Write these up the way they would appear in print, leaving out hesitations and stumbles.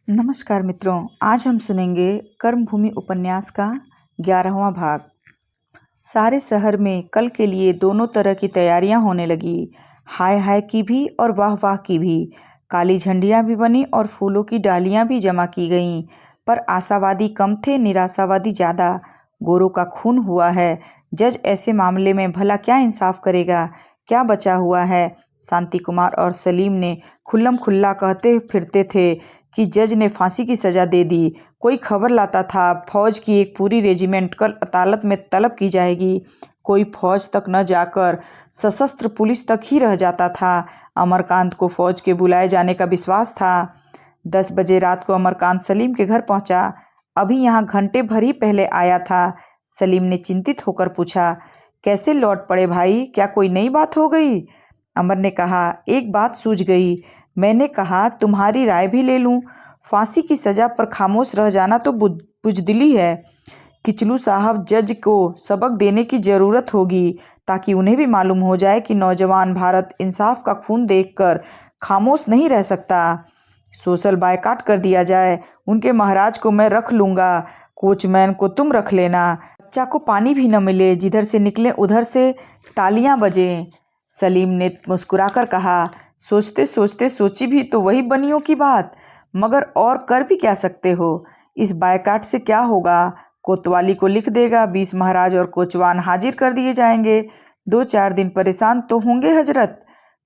नमस्कार मित्रों, आज हम सुनेंगे कर्मभूमि उपन्यास का 11वां भाग। सारे शहर में कल के लिए दोनों तरह की तैयारियां होने लगी। हाय हाय की भी और वाह वाह की भी। काली झंडियां भी बनी और फूलों की डालियां भी जमा की गईं। पर आशावादी कम थे, निराशावादी ज़्यादा। गोरों का खून हुआ है। जज ऐसे मामले में भला क्या इंसाफ करेगा? क्या बचा हुआ है? शांति कुमार और सलीम ने खुल्लम खुल्ला कहते फिरते थे कि जज ने फांसी की सज़ा दे दी। कोई खबर लाता था फौज की एक पूरी रेजिमेंट कल अदालत में तलब की जाएगी। कोई फौज तक न जाकर सशस्त्र पुलिस तक ही रह जाता था। अमरकांत को फौज के बुलाए जाने का विश्वास था। 10 बजे रात को अमरकांत सलीम के घर पहुंचा। अभी यहाँ घंटे भर ही पहले आया था। सलीम ने चिंतित होकर पूछा, कैसे लौट पड़े भाई? क्या कोई नई बात हो गई? अमर ने कहा, एक बात सूझ गई। मैंने कहा तुम्हारी राय भी ले लूं। फांसी की सज़ा पर खामोश रह जाना तो बुजदिली है। किचलू साहब जज को सबक देने की ज़रूरत होगी ताकि उन्हें भी मालूम हो जाए कि नौजवान भारत इंसाफ का खून देखकर खामोश नहीं रह सकता। सोशल बायकाट कर दिया जाए। उनके महाराज को मैं रख लूँगा, कोचमैन को तुम रख लेना। बच्चा को पानी भी न मिले, जिधर से निकले उधर से तालियां बजें। सलीम ने मुस्कुराकर कहा, सोचते सोचते सोची भी तो वही बनियों की बात, मगर और कर भी क्या सकते हो? इस बायकाट से क्या होगा? कोतवाली को लिख देगा, 20 महाराज और कोचवान हाजिर कर दिए जाएंगे। 2-4 दिन परेशान तो होंगे हजरत।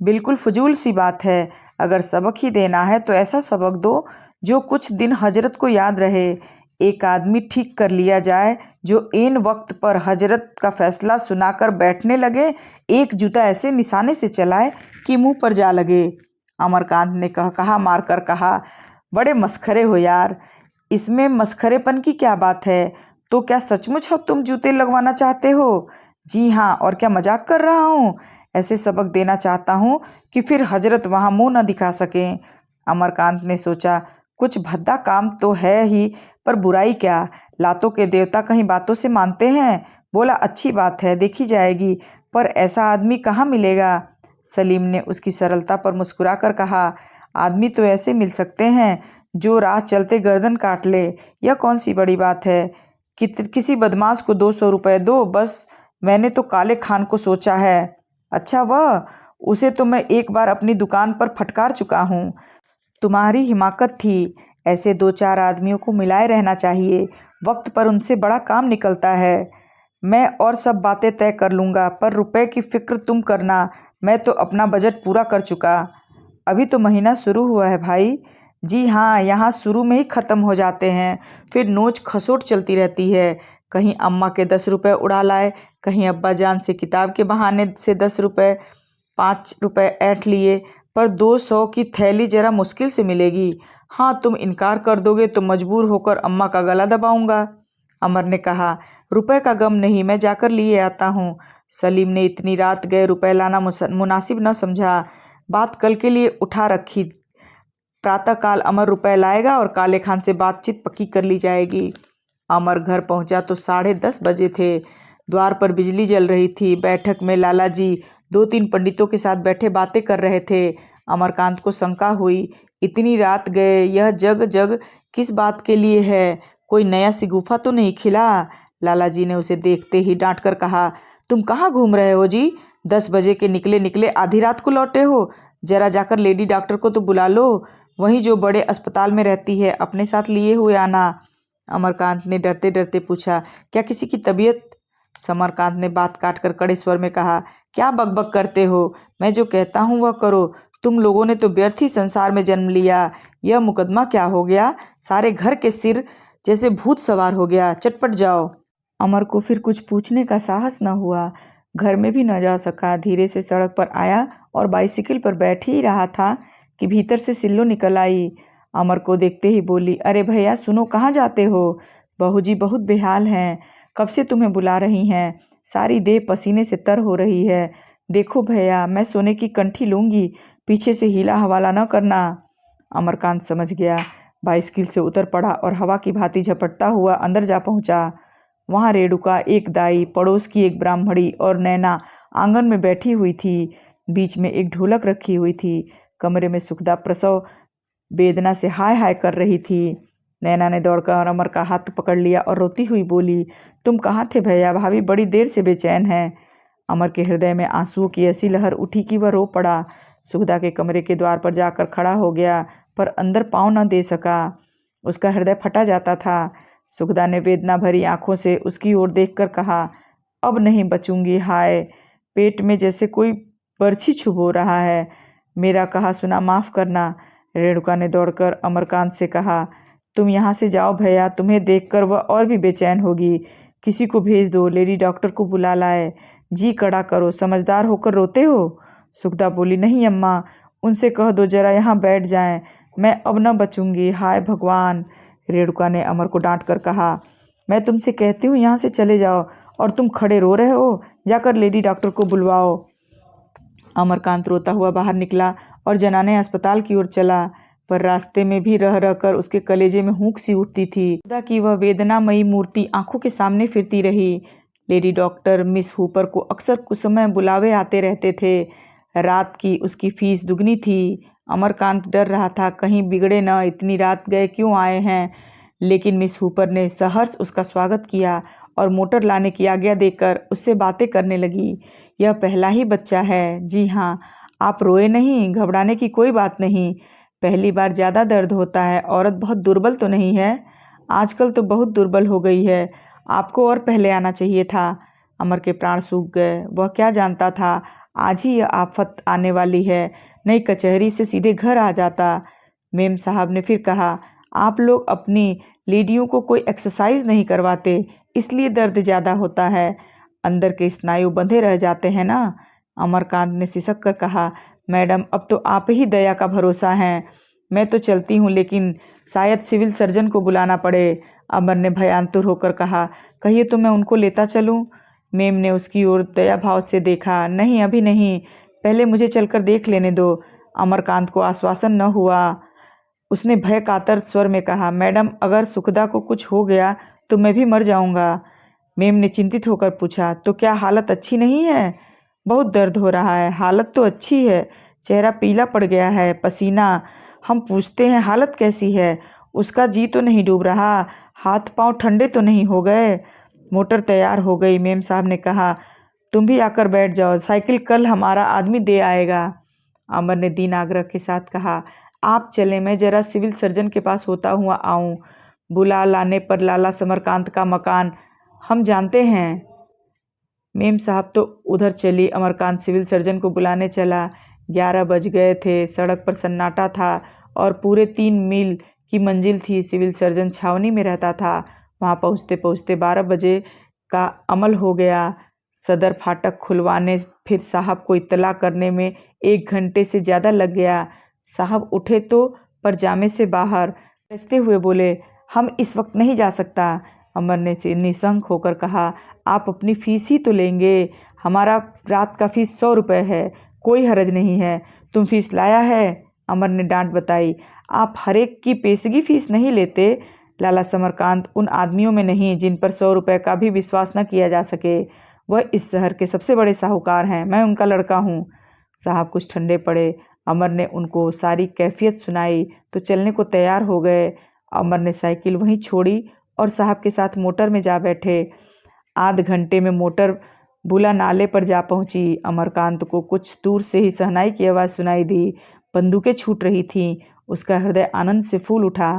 बिल्कुल फजूल सी बात है। अगर सबक ही देना है तो ऐसा सबक दो जो कुछ दिन हजरत को याद रहे। एक आदमी ठीक कर लिया जाए जो ऐन वक्त पर हजरत का फैसला सुनाकर बैठने लगे। एक जूता ऐसे निशाने से चलाए कि मुंह पर जा लगे। अमरकांत ने कहा मारकर कहा, बड़े मस्खरे हो यार। इसमें मस्खरेपन की क्या बात है? तो क्या सचमुच हो तुम जूते लगवाना चाहते हो? जी हाँ, और क्या मजाक कर रहा हूँ? ऐसे सबक देना चाहता हूँ कि फिर हजरत वहाँ मुंह न दिखा सकें। अमरकांत ने सोचा, कुछ भद्दा काम तो है ही, पर बुराई क्या? लातों के देवता कहीं बातों से मानते हैं। बोला, अच्छी बात है, देखी जाएगी, पर ऐसा आदमी कहाँ मिलेगा? सलीम ने उसकी सरलता पर मुस्कुराकर कहा, आदमी तो ऐसे मिल सकते हैं जो राह चलते गर्दन काट ले। यह कौन सी बड़ी बात है? किसी बदमाश को 200 रुपये दो बस। मैंने तो काले खान को सोचा है। अच्छा, वह उसे तो मैं एक बार अपनी दुकान पर फटकार चुका हूँ। तुम्हारी हिमाकत थी। ऐसे 2-4 आदमियों को मिलाए रहना चाहिए। वक्त पर उनसे बड़ा काम निकलता है। मैं और सब बातें तय कर लूँगा, पर रुपए की फिक्र तुम करना। मैं तो अपना बजट पूरा कर चुका। अभी तो महीना शुरू हुआ है भाई। जी हाँ, यहाँ शुरू में ही ख़त्म हो जाते हैं, फिर नोच खसोट चलती रहती है। कहीं अम्मा के 10 रुपये उड़ा लाए, कहीं अब्बा जान से किताब के बहाने से 10 रुपये, 5 रुपये ऐंठ लिए। पर 200 की थैली जरा मुश्किल से मिलेगी। हाँ, तुम इनकार कर दोगे तो मजबूर होकर अम्मा का गला दबाऊंगा। अमर ने कहा, रुपए का गम नहीं, मैं जाकर लिए आता हूँ। सलीम ने इतनी रात गए रुपए लाना मुनासिब न समझा। बात कल के लिए उठा रखी। प्रातःकाल अमर रुपए लाएगा और काले खान से बातचीत पक्की कर ली जाएगी। अमर घर पहुंचा तो 10:30 बजे थे। द्वार पर बिजली जल रही थी। बैठक में लाला जी 2-3 पंडितों के साथ बैठे बातें कर रहे थे। अमरकांत को शंका हुई, इतनी रात गए, यह जग जग किस बात के लिए है? कोई नया सिगुफा तो नहीं खिला? लाला जी ने उसे देखते ही डांट कर कहा, तुम कहाँ घूम रहे हो जी? 10 बजे के निकले निकले आधी रात को लौटे हो। जरा जाकर लेडी डॉक्टर को तो बुला लो, वहीं जो बड़े अस्पताल में रहती है, अपने साथ लिए हुए आना। अमरकांत ने डरते डरते पूछा, क्या किसी की तबीयत? समरकांत ने बात काट कर कड़े स्वर में कहा, क्या बकबक करते हो? मैं जो कहता हूँ वह करो। तुम लोगों ने तो व्यर्थ ही संसार में जन्म लिया। यह मुकदमा क्या हो गया? सारे घर के सिर जैसे भूत सवार हो गया। चटपट जाओ। अमर को फिर कुछ पूछने का साहस न हुआ। घर में भी न जा सका। धीरे से सड़क पर आया और बाइसिकल पर बैठ ही रहा था कि भीतर से सिल्लो निकल आई। अमर को देखते ही बोली, अरे भैया सुनो, कहाँ जाते हो? बहू जी बहुत बेहाल हैं, कब से तुम्हें बुला रही हैं। सारी देह पसीने से तर हो रही है। देखो भैया, मैं सोने की कंठी लूँगी, पीछे से हीला हवाला न करना। अमरकांत समझ गया। बाइसिकल से उतर पड़ा और हवा की भांति झपटता हुआ अंदर जा पहुँचा। वहाँ रेणुका, एक दाई, पड़ोस की एक ब्राह्मणी और नैना आंगन में बैठी हुई थी। बीच में एक ढोलक रखी हुई थी। कमरे में सुखदा प्रसव वेदना से हाय हाय कर रही थी। नैना ने दौड़कर अमर का हाथ पकड़ लिया और रोती हुई बोली, तुम कहाँ थे भैया? भाभी बड़ी देर से बेचैन है। अमर के हृदय में आंसुओं की ऐसी लहर उठी कि वह रो पड़ा। सुखदा के कमरे के द्वार पर जाकर खड़ा हो गया, पर अंदर पाँव न दे सका। उसका हृदय फटा जाता था। सुखदा ने वेदना भरी आंखों से उसकी ओर देखकर कहा, अब नहीं बचूंगी। हाय, पेट में जैसे कोई बरछी छुभो रहा है। मेरा कहा सुना माफ़ करना। रेणुका ने दौड़कर अमरकांत से कहा, तुम यहाँ से जाओ भैया, तुम्हें देखकर वह और भी बेचैन होगी। किसी को भेज दो, लेडी डॉक्टर को बुला लाए। जी कड़ा करो, समझदार होकर रोते हो। सुखदा बोली, नहीं अम्मा, उनसे कह दो जरा यहाँ बैठ जाएं, मैं अब न बचूंगी। हाय भगवान। रेणुका ने अमर को डांट कर कहा, मैं तुमसे कहती हूँ यहाँ से चले जाओ, और तुम खड़े रो रहे हो। जाकर लेडी डॉक्टर को बुलवाओ। अमरकांत रोता हुआ बाहर निकला और जनाने अस्पताल की ओर चला, पर रास्ते में भी रह रहकर उसके कलेजे में हुंक सी उठती थी। खुदा की वह वेदनामयी मूर्ति आंखों के सामने फिरती रही। लेडी डॉक्टर मिस हुपर को अक्सर कुछ समय बुलावे आते रहते थे। रात की उसकी फीस दुगनी थी। अमरकांत डर रहा था कहीं बिगड़े न, इतनी रात गए क्यों आए हैं। लेकिन मिस हुपर ने सहर्ष उसका स्वागत किया और मोटर लाने की आज्ञा देकर उससे बातें करने लगी। यह पहला ही बच्चा है। जी हाँ, आप रोए नहीं, घबराने की कोई बात नहीं। पहली बार ज़्यादा दर्द होता है। औरत बहुत दुर्बल तो नहीं है? आजकल तो बहुत दुर्बल हो गई है। आपको और पहले आना चाहिए था। अमर के प्राण सूख गए। वह क्या जानता था आज ही यह आफत आने वाली है, नहीं कचहरी से सीधे घर आ जाता। मेम साहब ने फिर कहा, आप लोग अपनी लेडियों को कोई एक्सरसाइज नहीं करवाते, इसलिए दर्द ज़्यादा होता है। अंदर के स्नायु बंधे रह जाते हैं ना। अमरकांत ने सिसक कर कहा, मैडम अब तो आप ही दया का भरोसा हैं। मैं तो चलती हूँ, लेकिन शायद सिविल सर्जन को बुलाना पड़े। अमर ने भयांतुर होकर कहा, कहिए तो मैं उनको लेता चलूँ। मेम ने उसकी ओर दया भाव से देखा, नहीं अभी नहीं, पहले मुझे चलकर देख लेने दो। अमरकांत को आश्वासन न हुआ। उसने भय कातर स्वर में कहा, मैडम अगर सुखदा को कुछ हो गया तो मैं भी मर जाऊंगा। मेम ने चिंतित होकर पूछा, तो क्या हालत अच्छी नहीं है? बहुत दर्द हो रहा है। हालत तो अच्छी है, चेहरा पीला पड़ गया है, पसीना। हम पूछते हैं हालत कैसी है? उसका जी तो नहीं डूब रहा? हाथ पांव ठंडे तो नहीं हो गए? मोटर तैयार हो गई। मेम साहब ने कहा, तुम भी आकर बैठ जाओ, साइकिल कल हमारा आदमी दे आएगा। अमर ने दीन आग्रह के साथ कहा, आप चलें, मैं जरा सिविल सर्जन के पास होता हुआ आऊं। बुला लाने पर लाला समरकांत का मकान हम जानते हैं। मेम साहब तो उधर चली। अमरकांत सिविल सर्जन को बुलाने चला। 11 बज गए थे। सड़क पर सन्नाटा था और पूरे 3 मील की मंजिल थी। सिविल सर्जन छावनी में रहता था। वहाँ पहुँचते पहुँचते 12 बजे का अमल हो गया। सदर फाटक खुलवाने, फिर साहब को इत्तला करने में 1 घंटे से ज़्यादा लग गया। साहब उठे तो पर जामे से बाहर हंसते हुए बोले, हम इस वक्त नहीं जा सकता। अमर ने निसंक होकर कहा, आप अपनी फीस ही तो लेंगे। हमारा रात का फीस 100 रुपये है, कोई हरज नहीं है। तुम फीस लाया है? अमर ने डांट बताई, आप हरेक की पेशगी फीस नहीं लेते। लाला समरकांत उन आदमियों में नहीं जिन पर 100 रुपये का भी विश्वास न किया जा सके। वह इस शहर के सबसे बड़े साहूकार हैं, मैं उनका लड़का हूँ। साहब कुछ ठंडे पड़े। अमर ने उनको सारी कैफियत सुनाई तो चलने को तैयार हो गए। अमर ने साइकिल वहीं छोड़ी और साहब के साथ मोटर में जा बैठे। आध घंटे में मोटर बुला नाले पर जा पहुंची। अमरकांत को कुछ दूर से ही शहनाई की आवाज़ सुनाई दी। बंदूकें छूट रही थीं। उसका हृदय आनंद से फूल उठा।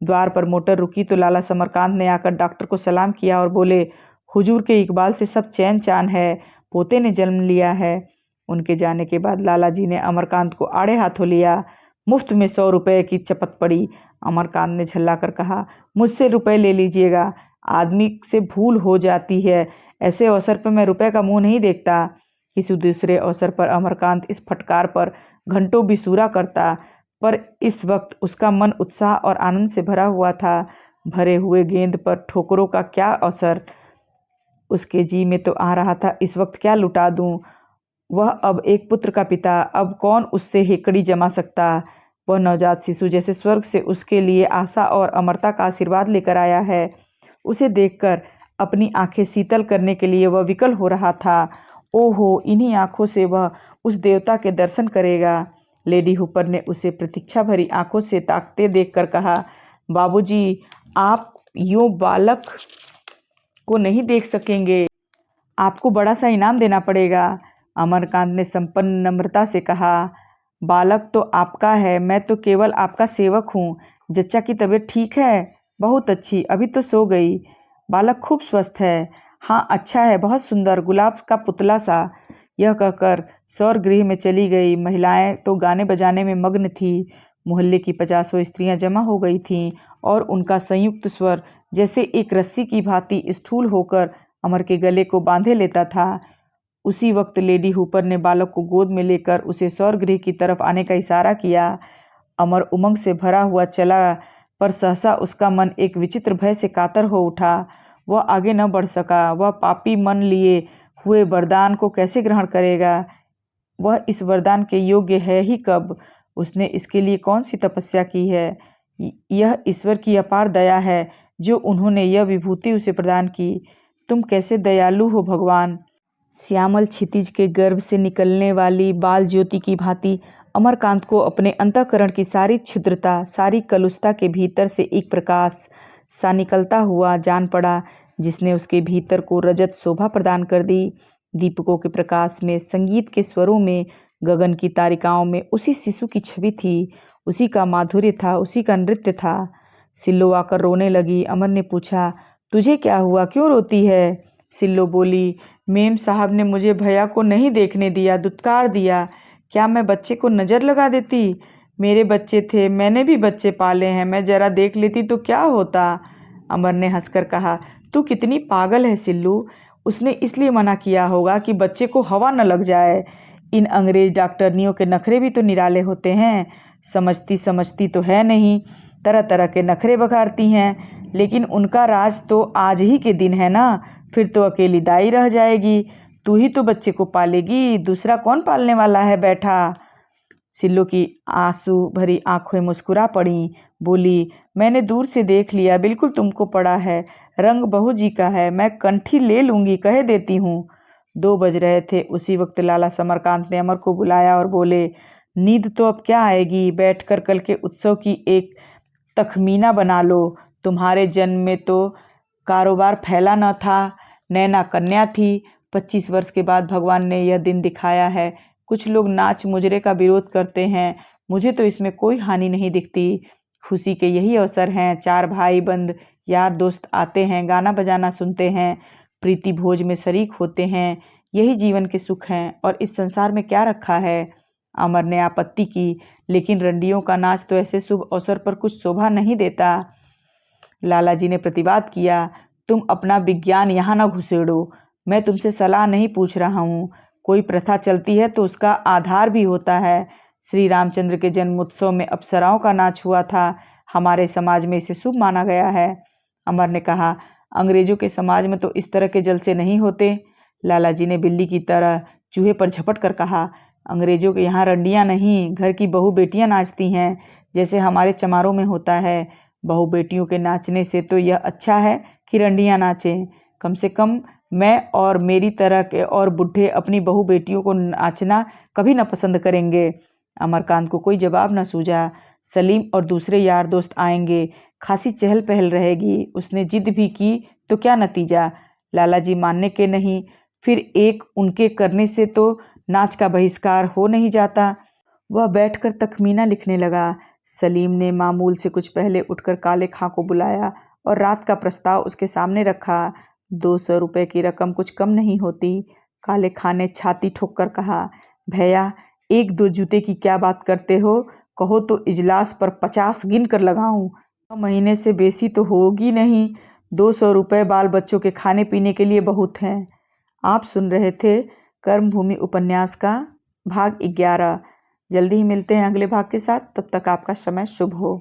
द्वार पर मोटर रुकी तो लाला समरकांत ने आकर डॉक्टर को सलाम किया और बोले, हुजूर के इकबाल से सब चैन चान है, पोते ने जन्म लिया है। उनके जाने के बाद लाला जी ने अमरकांत को आड़े हाथों लिया। मुफ्त में 100 रुपये की चपत पड़ी। अमरकांत ने झल्ला कर कहा, मुझसे रुपए ले लीजिएगा, आदमी से भूल हो जाती है, ऐसे अवसर पर मैं रुपए का मुंह नहीं देखता। किसी दूसरे अवसर पर अमरकांत इस फटकार पर घंटों बिसूरा करता, पर इस वक्त उसका मन उत्साह और आनंद से भरा हुआ था। भरे हुए गेंद पर ठोकरों का क्या असर। उसके जी में तो आ रहा था, इस वक्त क्या लुटा दूं। वह अब एक पुत्र का पिता, अब कौन उससे हेकड़ी जमा सकता। वह नवजात शिशु जैसे स्वर्ग से उसके लिए आशा और अमरता का आशीर्वाद लेकर आया है। उसे देखकर अपनी आंखें शीतल करने के लिए वह विकल हो रहा था। ओहो, इन्हीं आंखों से वह उस देवता के दर्शन करेगा। लेडी हुपर ने उसे प्रतीक्षा भरी आंखों से ताकते देखकर कहा, बाबूजी, आप यूं बालक को नहीं देख सकेंगे, आपको बड़ा सा इनाम देना पड़ेगा। अमरकांत ने संपन्न नम्रता से कहा, बालक तो आपका है, मैं तो केवल आपका सेवक हूँ। जच्चा की तबीयत ठीक है? बहुत अच्छी, अभी तो सो गई। बालक खूब स्वस्थ है। हाँ, अच्छा है, बहुत सुंदर, गुलाब का पुतला सा। यह कहकर सौर गृह में चली गई। महिलाएं तो गाने बजाने में मग्न थी। मोहल्ले की 50 स्त्रियां जमा हो गई थीं और उनका संयुक्त स्वर जैसे एक रस्सी की भांति स्थूल होकर अमर के गले को बांधे लेता था। उसी वक्त लेडी हुपर ने बालक को गोद में लेकर उसे सौरगृह की तरफ आने का इशारा किया। अमर उमंग से भरा हुआ चला, पर सहसा उसका मन एक विचित्र भय से कातर हो उठा। वह आगे न बढ़ सका। वह पापी मन लिए हुए वरदान को कैसे ग्रहण करेगा? वह इस वरदान के योग्य है ही कब? उसने इसके लिए कौन सी तपस्या की है? यह ईश्वर की अपार दया है जो उन्होंने यह विभूति उसे प्रदान की। तुम कैसे दयालु हो भगवान। श्यामल क्षितिज के गर्भ से निकलने वाली बाल ज्योति की भांति अमरकांत को अपने अंतःकरण की सारी क्षुद्रता, सारी कलुषता के भीतर से एक प्रकाश सा निकलता हुआ जान पड़ा, जिसने उसके भीतर को रजत शोभा प्रदान कर दी। दीपकों के प्रकाश में, संगीत के स्वरों में, गगन की तारिकाओं में उसी शिशु की छवि थी। उसी का माधुर्य था, उसी का नृत्य था। सिल्लो आकर रोने लगी। अमर ने पूछा, तुझे क्या हुआ, क्यों रोती है? सिल्लो बोली, मेम साहब ने मुझे भैया को नहीं देखने दिया, दुत्कार दिया। क्या मैं बच्चे को नज़र लगा देती? मेरे बच्चे थे, मैंने भी बच्चे पाले हैं, मैं जरा देख लेती तो क्या होता? अमर ने हंसकर कहा, तू कितनी पागल है सिल्लू। उसने इसलिए मना किया होगा कि बच्चे को हवा न लग जाए। इन अंग्रेज डॉक्टरनियों के नखरे भी तो निराले होते हैं। समझती तो है नहीं, तरह तरह के नखरे बघाड़ती हैं, लेकिन उनका राज तो आज ही के दिन है ना। फिर तो अकेली दाई रह जाएगी। तू ही तो बच्चे को पालेगी, दूसरा कौन पालने वाला है बैठा? सिल्लो की आंसू भरी आंखें मुस्कुरा पड़ी। बोली, मैंने दूर से देख लिया, बिल्कुल तुमको पड़ा है। रंग बहू जी का है, मैं कंठी ले लूँगी, कह देती हूँ। 2 बज रहे थे। उसी वक्त लाला समरकांत ने अमर को बुलाया और बोले, नींद तो अब क्या आएगी, बैठकर कल के उत्सव की एक तखमीना बना लो। तुम्हारे जन्म में तो कारोबार फैला न था, नैना कन्या थी। 25 वर्ष के बाद भगवान ने यह दिन दिखाया है। कुछ लोग नाच मुजरे का विरोध करते हैं, मुझे तो इसमें कोई हानि नहीं दिखती। खुशी के यही अवसर हैं। 4 भाई बंद यार दोस्त आते हैं, गाना बजाना सुनते हैं, प्रीति भोज में शरीक होते हैं। यही जीवन के सुख हैं। और इस संसार में क्या रखा है? अमर ने आपत्ति की, लेकिन रंडियों का नाच तो ऐसे शुभ अवसर पर कुछ शोभा नहीं देता। लाला जी ने प्रतिवाद किया, तुम अपना विज्ञान यहाँ न घुसेड़ो। मैं तुमसे सलाह नहीं पूछ रहा हूँ। कोई प्रथा चलती है तो उसका आधार भी होता है। श्री रामचंद्र के जन्मोत्सव में अप्सराओं का नाच हुआ था। हमारे समाज में इसे शुभ माना गया है। अमर ने कहा, अंग्रेजों के समाज में तो इस तरह के जलसे नहीं होते। लाला जी ने बिल्ली की तरह चूहे पर झपट कर कहा, अंग्रेजों के यहाँ रंडियाँ नहीं, घर की बहू बेटियाँ नाचती हैं, जैसे हमारे चमारों में होता है। बहू बेटियों के नाचने से तो यह अच्छा है कि रंडियाँ नाचें। कम से कम मैं और मेरी तरह के और बुढ़े अपनी बहू बेटियों को नाचना कभी न पसंद करेंगे। अमरकांत को कोई जवाब न सूझा। सलीम और दूसरे यार दोस्त आएंगे, खासी चहल पहल रहेगी। उसने जिद भी की तो क्या नतीजा? लाला जी मानने के नहीं, फिर एक उनके करने से तो नाच का बहिष्कार हो नहीं जाता। वह बैठकर तखमीना लिखने लगा। सलीम ने मामूल से कुछ पहले उठकर काले खां को बुलाया और रात का प्रस्ताव उसके सामने रखा। 200 रुपये की रकम कुछ कम नहीं होती। काले खां ने छाती ठोककर कहा, भैया 1-2 जूते की क्या बात करते हो? कहो तो इजलास पर 50 गिन कर लगाऊं। महीने से बेसी तो होगी नहीं। 200 रुपये बाल बच्चों के खाने पीने के लिए बहुत हैं। आप सुन रहे थे कर्मभूमि उपन्यास का भाग 11। जल्दी ही मिलते हैं अगले भाग के साथ। तब तक आपका समय शुभ हो।